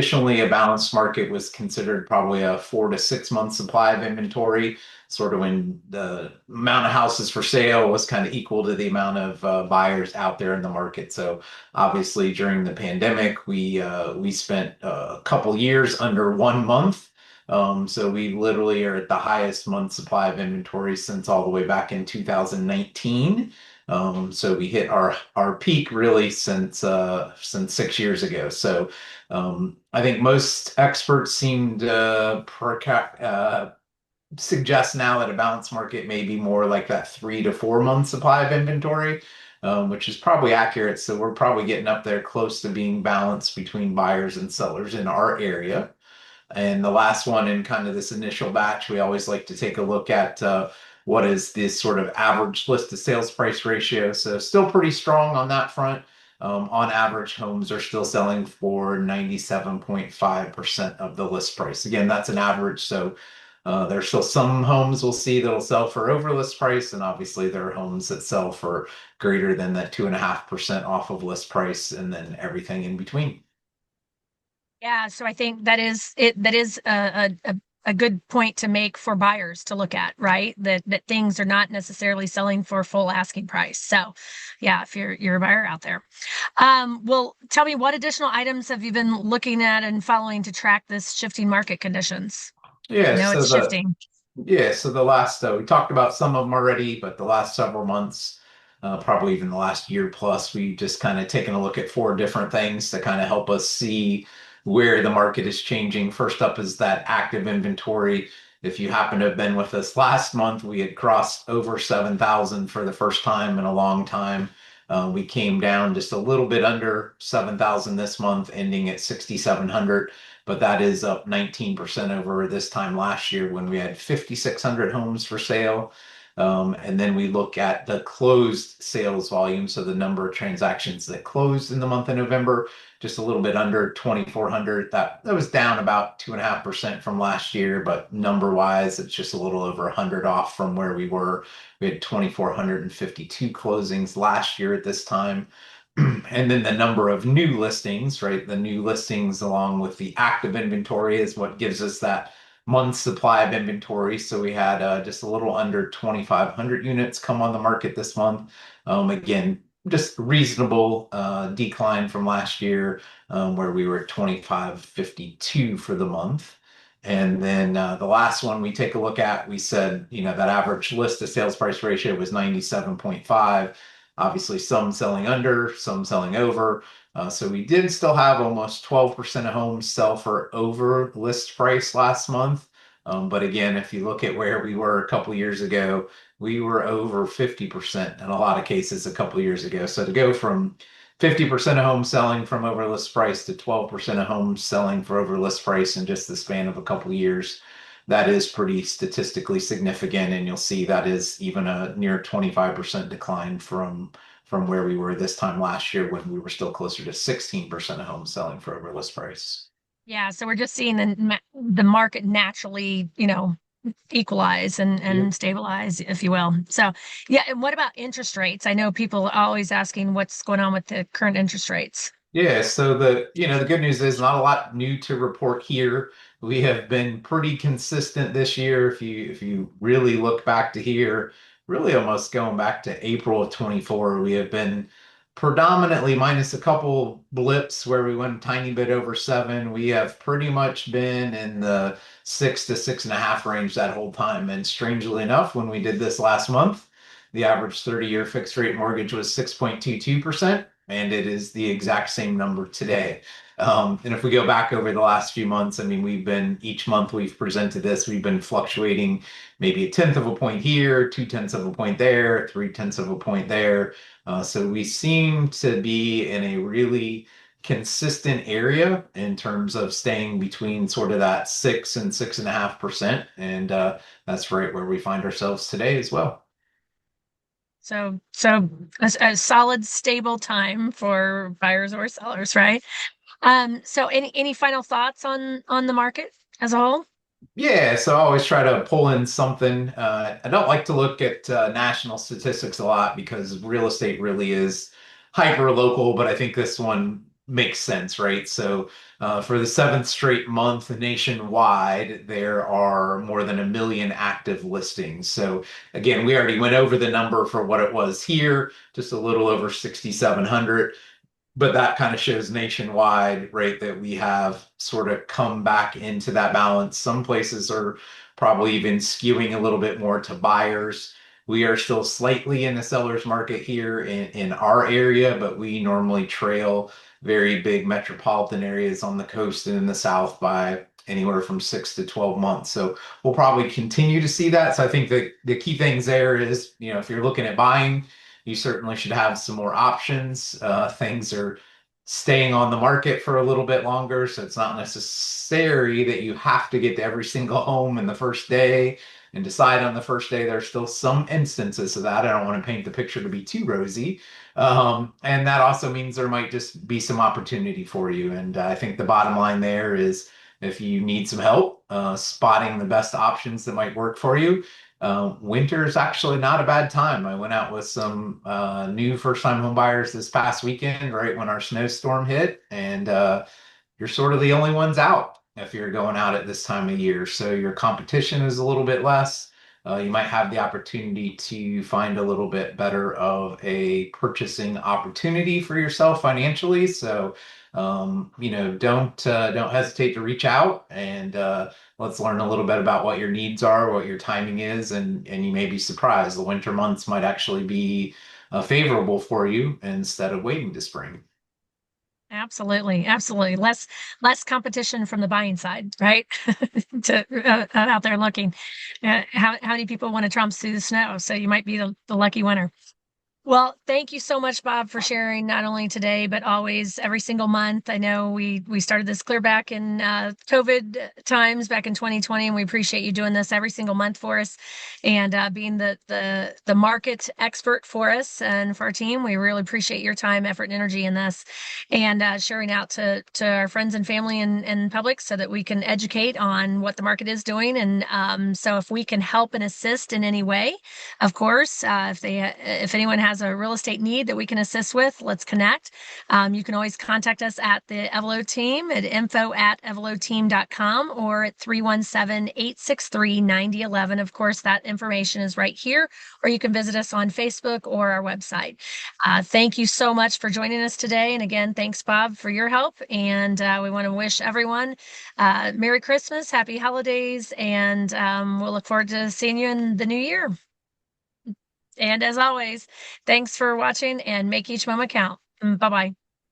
Traditionally, a balanced market was considered probably a 4 to 6 month supply of inventory, sort of when the amount of houses for sale was kind of equal to the amount of buyers out there in the market. So obviously, during the pandemic, we spent a couple years under 1 month. So we literally are at the highest month supply of inventory since all the way back in 2019. So we hit our peak really since 6 years ago. So I think most experts seem to suggest now that a balanced market may be more like that 3 to 4 month supply of inventory, which is probably accurate. So we're probably getting up there close to being balanced between buyers and sellers in our area. And the last one in kind of this initial batch, we always like to take a look at what is this sort of average list to sales price ratio. So still pretty strong on that front. On average, homes are still selling for 97.5% of the list price. Again, that's an average. So there's still some homes we'll see that'll sell for over list price. And obviously, there are homes that sell for greater than that 2.5% off of list price, and then everything in between. Yeah, so I think that is a good point to make for buyers to look at, right? That things are not necessarily selling for full asking price. So yeah, if you're a buyer out there. Well, tell me, what additional items have you been looking at and following to track this shifting market conditions? I Yeah, know so it's the shifting. Yeah, so the last we talked about some of them already, but the last several months, probably even the last year plus, we just kind of taken a look at four different things to kind of help us see where the market is changing. First up is that active inventory. If you happen to have been with us last month, we had crossed over 7,000 for the first time in a long time. We came down just a little bit under 7,000 this month, ending at 6,700, but that is up 19% over this time last year when we had 5,600 homes for sale. And then we look at the closed sales volume, so the number of transactions that closed in the month of November, just a little bit under 2,400. That was down about 2.5% from last year, but number wise, it's just a little over 100 off from where we were. We had 2,452 closings last year at this time. And then the number of new listings, right? The new listings along with the active inventory is what gives us that month supply of inventory. So we had just a little under 2,500 units come on the market this month. Again, just reasonable decline from last year, where we were at 2,552 for the month. And then the last one we take a look at, we said, that average list to sales price ratio was 97.5. Obviously, some selling under, some selling over. So we did still have almost 12% of homes sell for over list price last month. But again, if you look at where we were a couple years ago, we were over 50% in a lot of cases a couple years ago. So to go from 50% of homes selling from over list price to 12% of homes selling for over list price in just the span of a couple years, that is pretty statistically significant. And you'll see that is even a near 25% decline from where we were this time last year when we were still closer to 16% of homes selling for over list price. Yeah, so we're just seeing the market naturally, equalize and stabilize, if you will. So, yeah, and what about interest rates? I know people are always asking what's going on with the current interest rates. Yeah, so the good news is not a lot new to report here. We have been pretty consistent this year. If you really look back to here, really almost going back to April of 24, we have been predominantly minus a couple blips where we went a tiny bit over 7. We have pretty much been in the 6 to 6.5 range that whole time. And strangely enough, when we did this last month, the average 30-year fixed rate mortgage was 6.22%, and it is the exact same number today. And if we go back over the last few months, I mean, each month we've presented this, we've been fluctuating maybe a tenth of a point here, 2/10 of a point there, 3/10 of a point there. So we seem to be in a really consistent area in terms of staying between sort of that 6 and 6.5%. And that's right where we find ourselves today as well. So a solid, stable time for buyers or sellers, right? So any final thoughts on the market as a whole? Yeah, so I always try to pull in something. I don't like to look at national statistics a lot because real estate really is hyper local, but I think this one makes sense, right? So for the seventh straight month nationwide, there are more than 1 million active listings. So again, we already went over the number for what it was here, just a little over 6,700. But that kind of shows nationwide, right, that we have sort of come back into that balance. Some places are probably even skewing a little bit more to buyers. We are still slightly in the seller's market here in our area, but we normally trail very big metropolitan areas on the coast and in the south by anywhere from 6 to 12 months. So we'll probably continue to see that. So I think that the key things there is, if you're looking at buying, you certainly should have some more options. Things are staying on the market for a little bit longer, so it's not necessary that you have to get to every single home in the first day and decide on the first day. There's still some instances of that. I don't want to paint the picture to be too rosy. And that also means there might just be some opportunity for you. And I think the bottom line there is if you need some help spotting the best options that might work for you, winter is actually not a bad time. I went out with some new first-time home buyers this past weekend, right when our snowstorm hit, and you're sort of the only ones out if you're going out at this time of year. So your competition is a little bit less. You might have the opportunity to find a little bit better of a purchasing opportunity for yourself financially. So, don't hesitate to reach out and let's learn a little bit about what your needs are, what your timing is, and you may be surprised. The winter months might actually be favorable for you instead of waiting to spring. Absolutely, absolutely. Less competition from the buying side, right? To out there looking. How many people want to tromp through the snow? So you might be the lucky winner. Well, thank you so much, Bob, for sharing not only today but always every single month. I know we started this clear back in COVID times back in 2020, and we appreciate you doing this every single month for us and being the market expert for us and for our team. We really appreciate your time, effort, and energy in this, and sharing out to our friends and family and public so that we can educate on what the market is doing. And so, if we can help and assist in any way, of course, if anyone has a real estate need that we can assist with, let's connect. You can always contact us at the Evelo team at info@eveloteam.com or at 317-863-9011. Of course, that information is right here, or you can visit us on Facebook or our website. Thank you so much for joining us today. And again, thanks, Bob, for your help. And we want to wish everyone Merry Christmas, Happy Holidays, and we'll look forward to seeing you in the new year. And as always, thanks for watching and make each moment count. Bye bye.